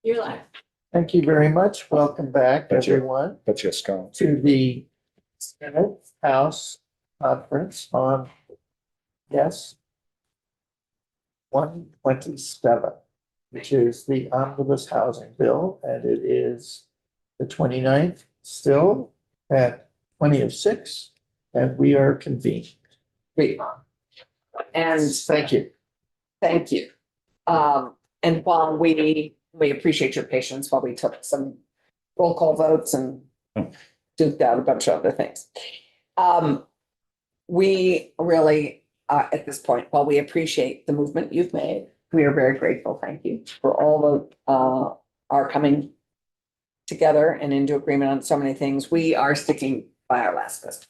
You're live. Thank you very much. Welcome back, Thank you. everyone, That's just going. to the Senate House Conference on, yes, 127, which is the omnibus housing bill, and it is the 29th still at 20 of 6, and we are convened. Great. And Thank you. thank you. And while we appreciate your patience while we took some roll call votes and duked out a bunch of other things. We really, at this point, while we appreciate the movement you've made, we are very grateful. Thank you for all of our coming together and into agreement on so many things. We are sticking by our last list.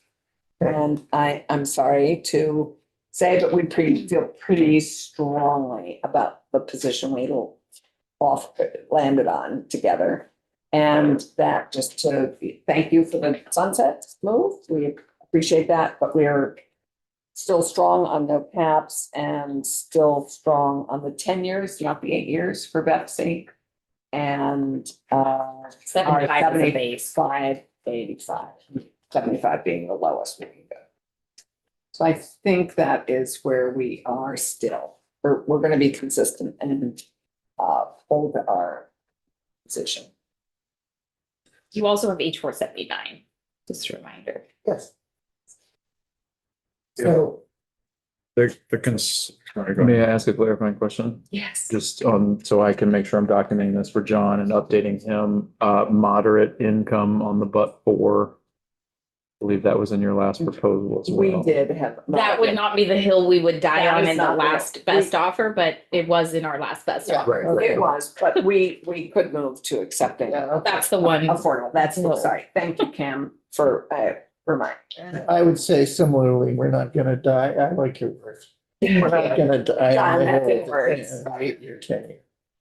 And I'm sorry to say, but we feel pretty strongly about the position we landed on together. And that just to thank you for the sunset move. We appreciate that, but we're still strong on no caps and still strong on the 10 years, not the 8 years for Beth's sake. And 75 is the base. 75 being the lowest we can go. So I think that is where we are still. We're going to be consistent and hold our position. You also have H.479, just a reminder. Yes. So May I ask a clarifying question? Yes. Just so I can make sure I'm documenting this for John and updating him, moderate income on the but for. I believe that was in your last proposal as we well. did have. That would not be the hill we would die That on is in the not the- last best offer, but it was in our last best Yeah, offer. Right. it was, but we could move to accepting. That's the one. Affordable. That's, sorry. Thank you, Cam, for reminding. I would say similarly, we're not gonna die. I like your words. We're not gonna die. John, on the that's hill it, words. of 8-year tenure.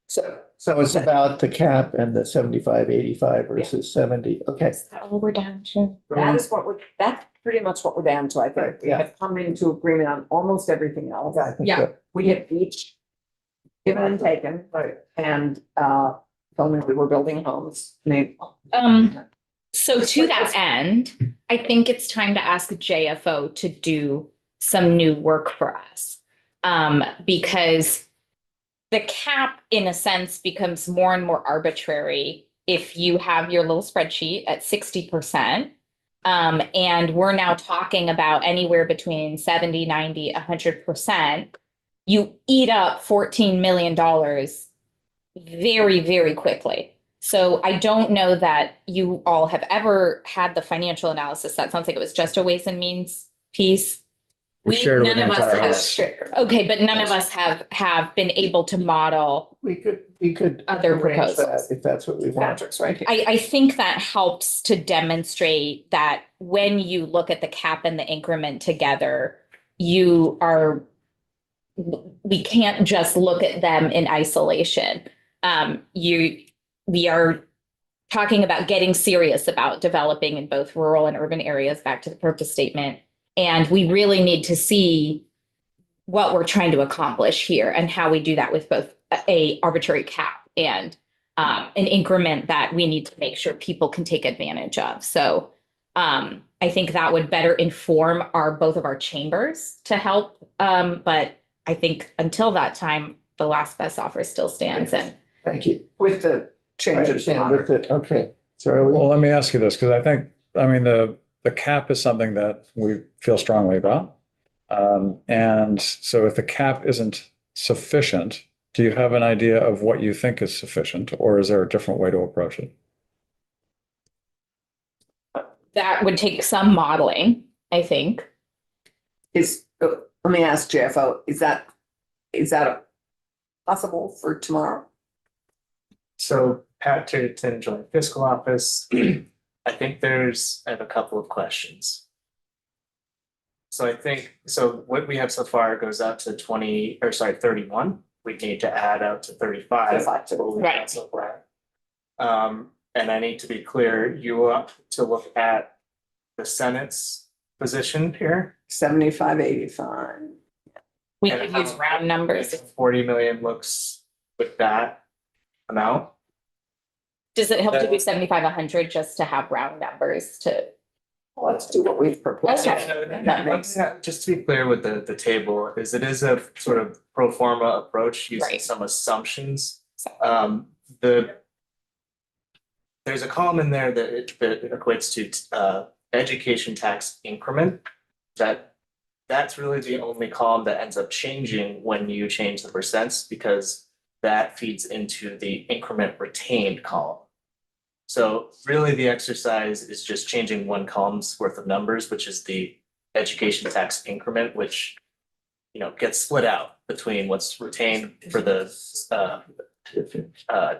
So So it's about the cap and the 75, 85 versus 70. Okay. Oh, we're down to. that's pretty much what we're down to, I think. Right, We yeah. have come into agreement on almost everything else. I think Yeah. that- We have each given and taken, Right. and if only we were building homes. I mean, So to that end, I think it's time to ask JFO to do some new work for us. Because the cap, in a sense, becomes more and more arbitrary if you have your little spreadsheet at 60%. And we're now talking about anywhere between 70, 90, 100%. You eat up $14 million very, very quickly. So I don't know that you all have ever had the financial analysis. That sounds like it was just a Ways and Means piece. We shared it with None the of us entire have. house. Okay, but none of us have been able to model. We could. Other arrange that proposals. If that's what we want. Patrick's right here. I think that helps to demonstrate that when you look at the cap and the increment together, we can't just look at them in isolation. We are talking about getting serious about developing in both rural and urban areas, back to the purpose statement. And we really need to see what we're trying to accomplish here and how we do that with both a arbitrary cap and an increment that we need to make sure people can take advantage of. So I think that would better inform both of our chambers to help. But I think until that time, the last best offer still stands. And Thank you. With the I changes. understand with it. Okay. Charlie? Well, let me ask you this, because the cap is something that we feel strongly about. And so if the cap isn't sufficient, do you have an idea of what you think is sufficient, or is there a different way to approach it? that would take some modeling, I think. Let me ask JFO, is that possible for tomorrow? So Pat to joint fiscal office, I have a couple of questions. So what we have so far goes out to 31. We need to add out to 35. Right. So far. And I need to be clear, you want to look at the Senate's position here. 75, 85. We And could how- use round numbers. If 40 million looks with that amount. Does it help to do 75, 100 just to have round numbers to? Let's do what we've proposed. Okay. That makes- Just to be clear with the table, is it is a sort of pro forma approach using Right. some assumptions. There's a column in there that equates to education tax increment. That's really the only column that ends up changing when you change the percents, because that feeds into the increment retained column. So really the exercise is just changing one column's worth of numbers, which is the education tax increment, which, you know, gets split out between what's retained for the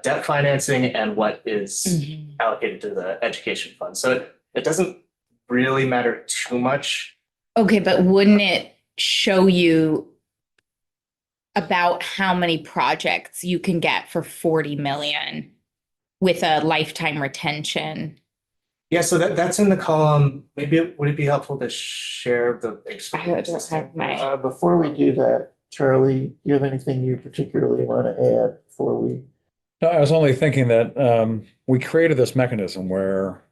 debt financing and what is allocated to the education fund. So it doesn't really matter too much. Okay, but wouldn't it show you about how many projects you can get for 40 million with a lifetime retention? Yeah, so that's in the column. Maybe would it be helpful to share the? I don't have my. Before we do that, Charlie, do you have anything you particularly want to add before we? No, I was only thinking that we created this mechanism where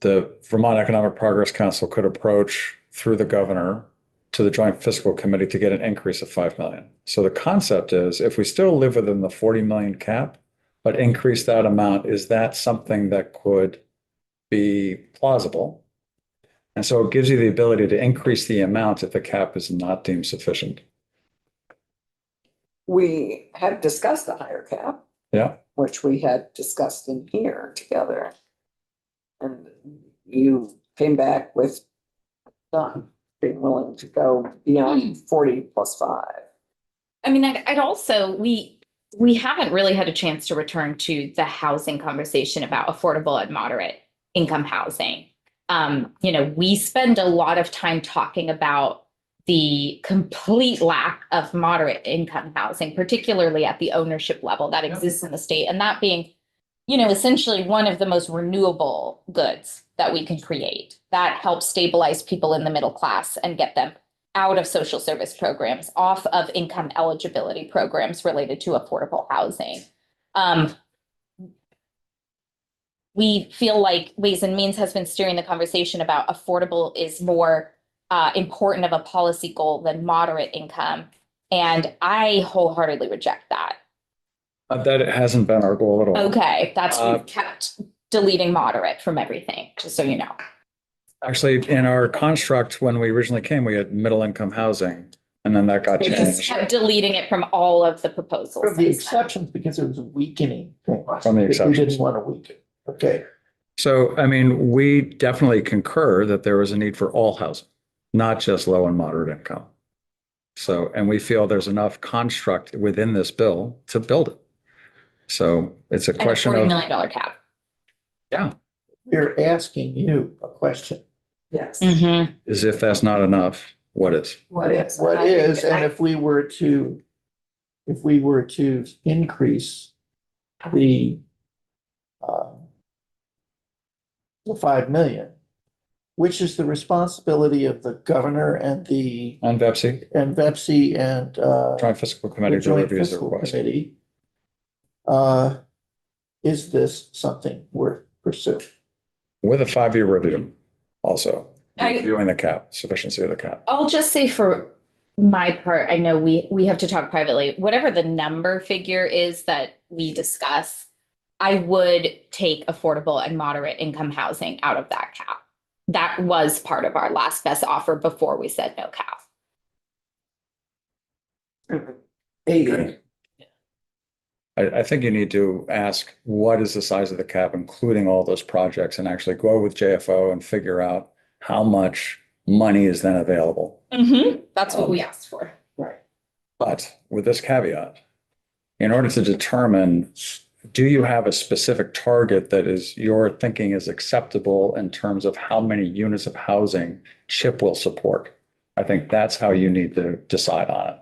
the Vermont Economic Progress Council could approach through the governor to the Joint Fiscal Committee to get an increase of 5 million. So the concept is, if we still live within the 40 million cap, but increase that amount, is that something that could be plausible? And so it gives you the ability to increase the amount if the cap is not deemed sufficient. We had discussed the higher cap, Yeah. which we had discussed in here together. And you came back with not being willing to go beyond 40 plus 5. I mean, I'd also, we haven't really had a chance to return to the housing conversation about affordable and moderate income housing. You know, we spend a lot of time talking about the complete lack of moderate income housing, particularly at the ownership level that exists in the state. And that being, you know, essentially one of the most renewable goods that we can create that helps stabilize people in the middle class and get them out of social service programs, off of income eligibility programs related to affordable housing. We feel like Ways and Means has been steering the conversation about affordable is more important of a policy goal than moderate income. And I wholeheartedly reject that. That it hasn't been our goal at all. Okay, we've kept deleting moderate from everything, just so you know. Actually, in our construct, when we originally came, we had middle income housing, and then that got We just changed kept deleting it from all of the proposals. From the since then. exceptions, because it was a weakening thing. From the We exceptions. didn't want to weaken. Okay. So, I mean, we definitely concur that there was a need for all housing, not just low and moderate income. So, and we feel there's enough construct within this bill to build it. So it's a And a question $40 of, million cap. yeah, We're asking you a question. Yes. is if that's not enough, what is? What is? What is, and if we were to increase the 5 million, which is the responsibility of the governor and And VEPSI, VEPSI and Joint Fiscal Committee the to Joint review the Fiscal request. Committee. Is this something worth pursuing? With a 5-year review also, I- reviewing the cap, sufficiency of the cap. I'll just say for my part, I know we have to talk privately, whatever the number figure is that we discuss, I would take affordable and moderate income housing out of that cap. That was part of our last best offer before we said no cap. I think you need to ask, what is the size of the cap, including all those projects, and actually go with JFO and figure out how much money is then available. That's what we asked for. But with this caveat, in order to determine, do you have a specific target that is your thinking is acceptable in terms of how many units of housing CHIP will support? I think that's how you need to decide on it.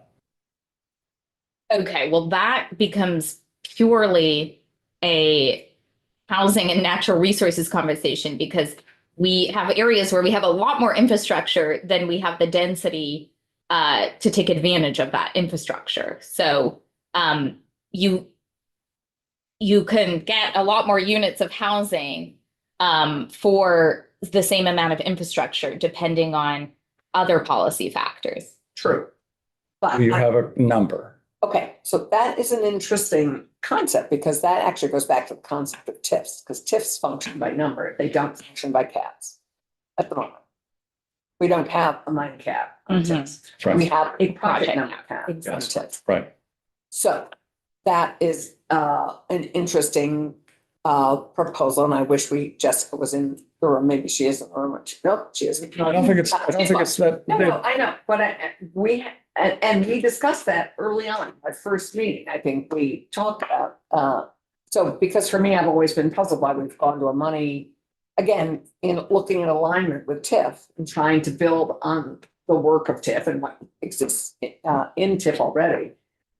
Okay, well, that becomes purely a housing and natural resources conversation, because we have areas where we have a lot more infrastructure than we have the density to take advantage of that infrastructure. So you can get a lot more units of housing for the same amount of infrastructure, depending on other policy factors. True. But, You have a number. okay, so that is an interesting concept because that actually goes back to the concept of TIFs, because TIFs function by number. They don't function by caps at the moment. We don't have a line cap on Mhm. TIFs. Right. We have a project Project number cap, cap on exactly. TIFs. Right. So that is an interesting proposal, and I wish Jessica was in the room. Maybe she isn't, or nope, she isn't. I don't think it's that. No, I know, but and we discussed that early on, our first meeting, I think we talked about, so because for me, I've always been puzzled why we've gone to a money, again, in looking at alignment with TIF and trying to build on the work of TIF and what exists in TIF already,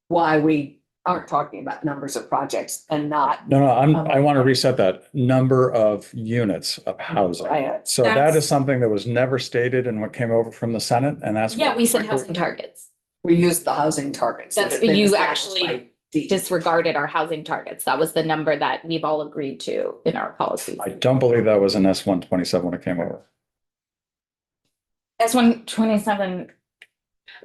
why we aren't talking about numbers of projects and not. No, I want to reset that number of units of housing. So that That's- is something that was never stated in what came over from the Senate, and that's. Yeah, what- we said housing targets. We used the housing targets. That's, that have been you established actually by DEP. disregarded our housing targets. That was the number that we've all agreed to in our policies. I don't believe that was an S.127 when it came over. S.127.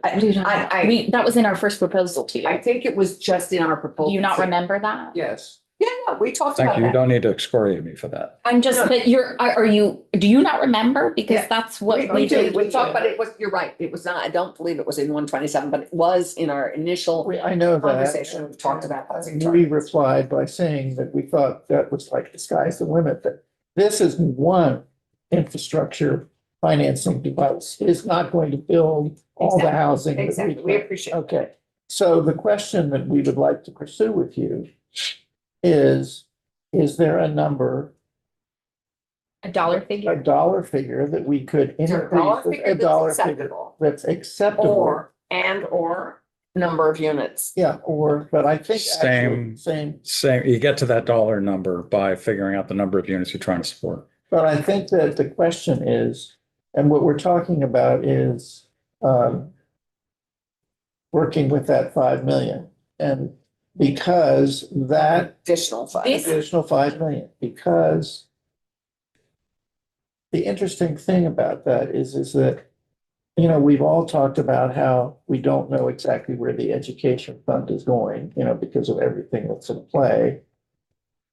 That was in our first proposal to I you. think it was just in our proposal. Do you not remember that? Yes. Yeah, no, we talked Thank about you. You that. don't need to excoriate me for that. I'm just, No. but do you not remember? Because Yeah. that's what We we did, did. we talked, but it was, you're right, it was not, I don't believe it was in 127, but it was in our initial. I know that. Conversation, we talked about housing And we targets. replied by saying that we thought that was like the sky's the limit, that this is one infrastructure financing device. It is not going to build all the Exactly. housing. that Exactly, we appreciate. Okay, so the question that we would like to pursue with you is there a number, A dollar a figure? dollar figure that we could Is there a dollar increase, figure a dollar that's figure acceptable? that's acceptable? Or number of units. Yeah, but I think actually, Same. You get to that dollar number by figuring out the number of units you're trying to support. but I think that the question is, and what we're talking about is, working with that 5 million. And because that Additional funds. This- additional 5 million, because the interesting thing about that is that, you know, we've all talked about how we don't know exactly where the education fund is going, you know, because of everything that's in play.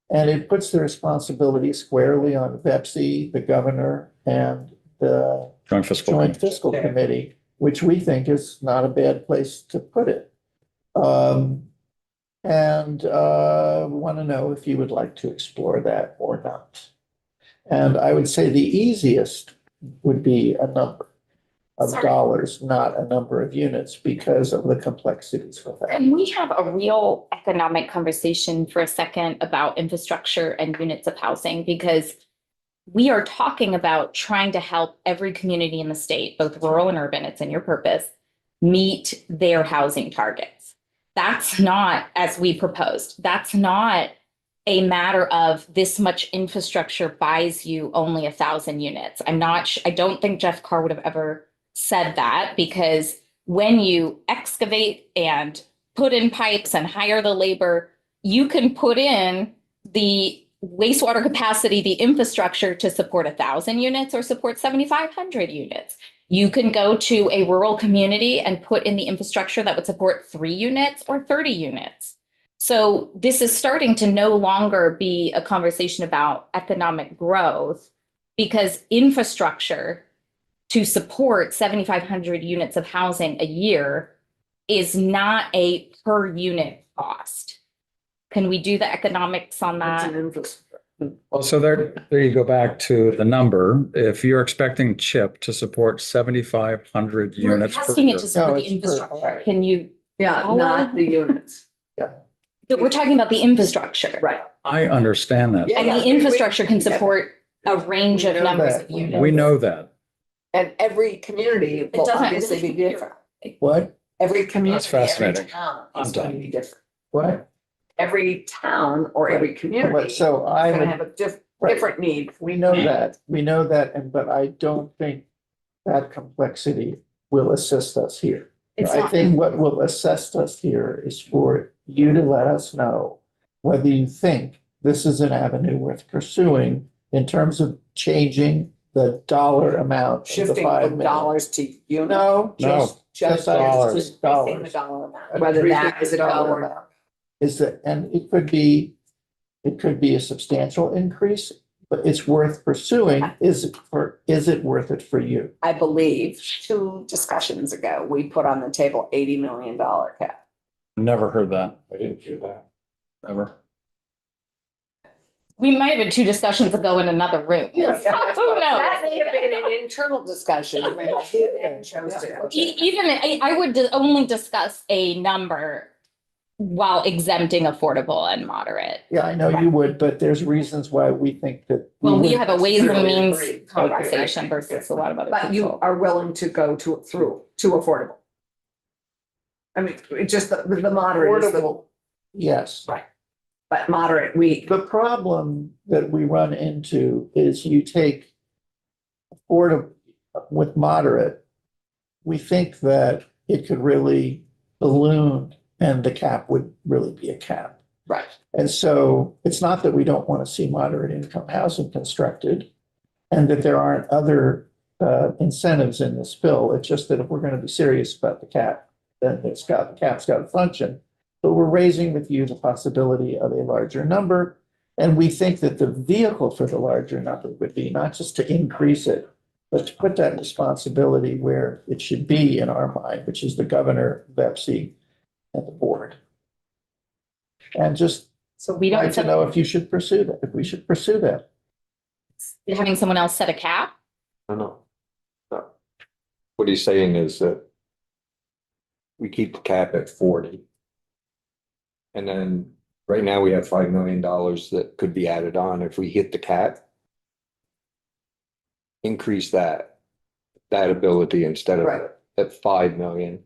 And it puts the responsibility squarely on VEPSI, the governor, and the Joint fiscal. Joint Fiscal Committee, which we think is not a bad place to put it. We want to know if you would like to explore that or not. And I would say the easiest would be a number of Sorry. dollars, not a number of units, because of the complexities with that. Can we have a real economic conversation for a second about infrastructure and units of housing? Because we are talking about trying to help every community in the state, both rural and urban, it's in your purpose, meet their housing targets. That's not, as we proposed, that's not a matter of this much infrastructure buys you only 1,000 units. I don't think Jeff Carr would have ever said that, because when you excavate and put in pipes and hire the labor, you can put in the wastewater capacity, the infrastructure to support 1,000 units or support 7,500 units. You can go to a rural community and put in the infrastructure that would support 3 units or 30 units. So this is starting to no longer be a conversation about economic growth, because infrastructure to support 7,500 units of housing a year is not a per unit cost. Can we do the economics on It's that? an infrastructure. Well, so there you go back to the number. If you're expecting CHIP to support 7,500 We're units per asking year. it to support the No, it's per- infrastructure. Can you, Yeah, not the units. we're talking about the infrastructure. Right. I understand that. Yeah. And the infrastructure can support a range of We know numbers that. of units. We know that. And every community will doesn't obviously be really- different. What? Every community, every fascinating. town I'm is going to done. be different. What? Every town or every community But is so I going to would. have a Right. different need. We know that, but I don't think that complexity will assist us here. It's I not- think what will assist us here is for you to let us know whether you think this is an avenue worth pursuing in terms of changing the dollar amount of the Shifting 5 from million. dollars to units. No, just dollars. just Increasing the dollars. dollar amount, whether that is a Dollar dollar. amount. Is that, and it could be a substantial increase, but it's worth pursuing. Is it worth it for you? I believe 2 discussions ago, we put on the table $80 million cap. Never heard that. I didn't hear that. Ever. We might have been 2 discussions ago in another room. Who knows? That may have been an internal discussion. Even, I would only discuss a number while exempting affordable and moderate. Yeah, I know you would, but there's reasons why we think that. Well, we would have a ways and necessarily means agree. conversation versus a lot of other But you people. are willing to go through to affordable. I mean, it's just the moderate is the, Affordable, yes. but moderate, we, The problem that we run into is you take affordable with moderate, we think that it could really balloon and the cap would really be a cap. right. And so it's not that we don't want to see moderate income housing constructed and that there aren't other incentives in this bill. It's just that if we're going to be serious about the cap, then the cap's got to function. But we're raising with you the possibility of a larger number. And we think that the vehicle for the larger number would be not just to increase it, but to put that responsibility where it should be in our mind, which is the governor, VEPC, and the board. And just So we like don't, to know if you should pursue that, if we should pursue that. having someone else set a cap? No. What he's saying is that we keep the cap at 40. And then right now we have $5 million that could be added on if we hit the cap. Increase that ability instead of Right. at 5 million.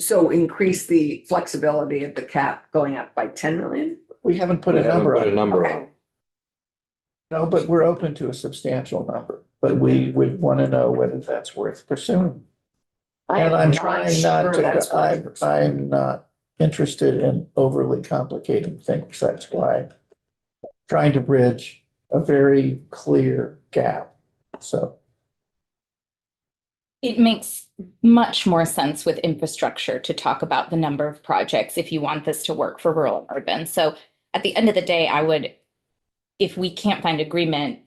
So increase the flexibility of the cap going up by 10 million? We haven't put a We haven't number put a on it. number Okay. on it. No, but we're open to a substantial number, but we would want to know whether that's worth pursuing. And I'm trying not to, I'm not interested in overly complicating things. That's why I'm trying to bridge a very clear gap. So, It makes much more sense with infrastructure to talk about the number of projects if you want this to work for rural and urban. So at the end of the day, I would, if we can't find agreement,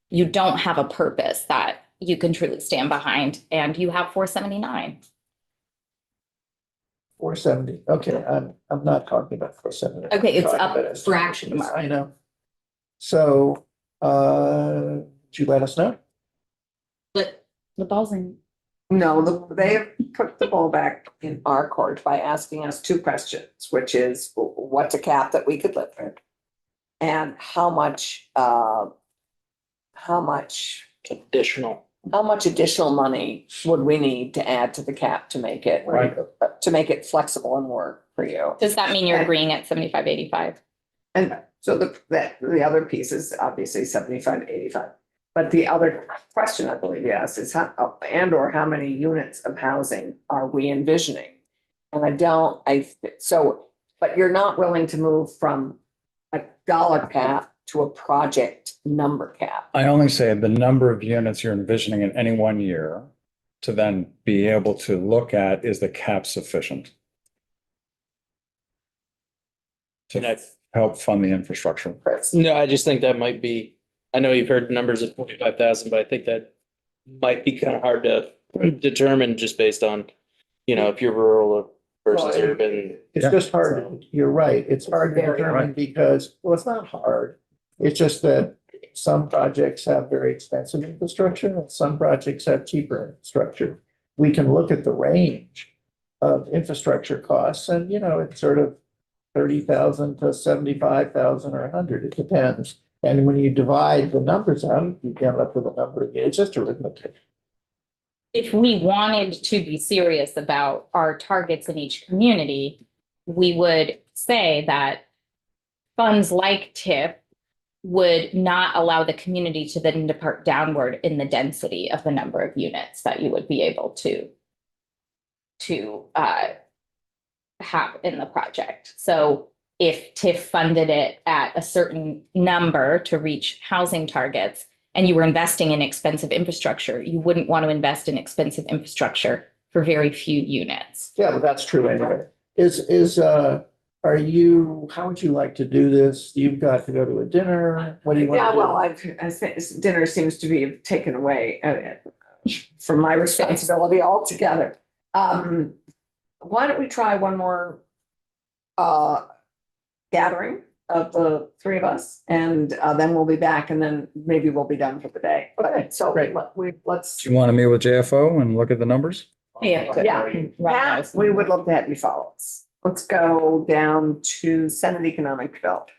you don't have a purpose that you can truly stand behind, and you have 479. 470, okay, I'm not talking about 470. Okay, it's I'm talking up about for action estimates. tomorrow. I know. So, would you let us know? But the ball's in. No, they have put the ball back in our court by asking us 2 questions, which is what's a cap that we could live with? And how much Additional. additional money would we need to add to the cap to make it, flexible and work for you? Does that mean you're agreeing at 75-85? And so the other piece is obviously 75 to 85. But the other question I believe you asked is how many units of housing are we envisioning? And but you're not willing to move from a dollar cap to a project number cap. I only say the number of units you're envisioning in any one year to then be able to look at, is the cap sufficient to help fund the infrastructure? No, I just think that might be, I know you've heard numbers of 45,000, but I think that might be kind of hard to determine just based on, if you're rural versus Well, urban. It's just hard, you're right, it's hard to determine because, well, it's not hard. It's just that some projects have very expensive infrastructure and some projects have cheaper infrastructure. We can look at the range of infrastructure costs and, it's sort of 30,000 to 75,000 or 100, it depends. And when you divide the numbers out, you end up with a number again, it's just arithmetic. If we wanted to be serious about our targets in each community, we would say that funds like TIP would not allow the community to then depart downward in the density of the number of units that you would be able to have in the project. So if TIF funded it at a certain number to reach housing targets and you were investing in expensive infrastructure, you wouldn't want to invest in expensive infrastructure for very few units. Yeah, but that's true anyway. How would you like to do this? You've got to go to a dinner. What do you want Yeah, to do? well, I think dinner seems to be taken away from my responsibility altogether. Why don't we try one more gathering of the three of us, and then we'll be back, and then maybe we'll be done for the day. Okay, so Great. let's. Do you want to meet with JFO and look at the numbers? Yeah. Yeah, Pat, we would love to have you follow us. Let's go down to Senate Economic Development.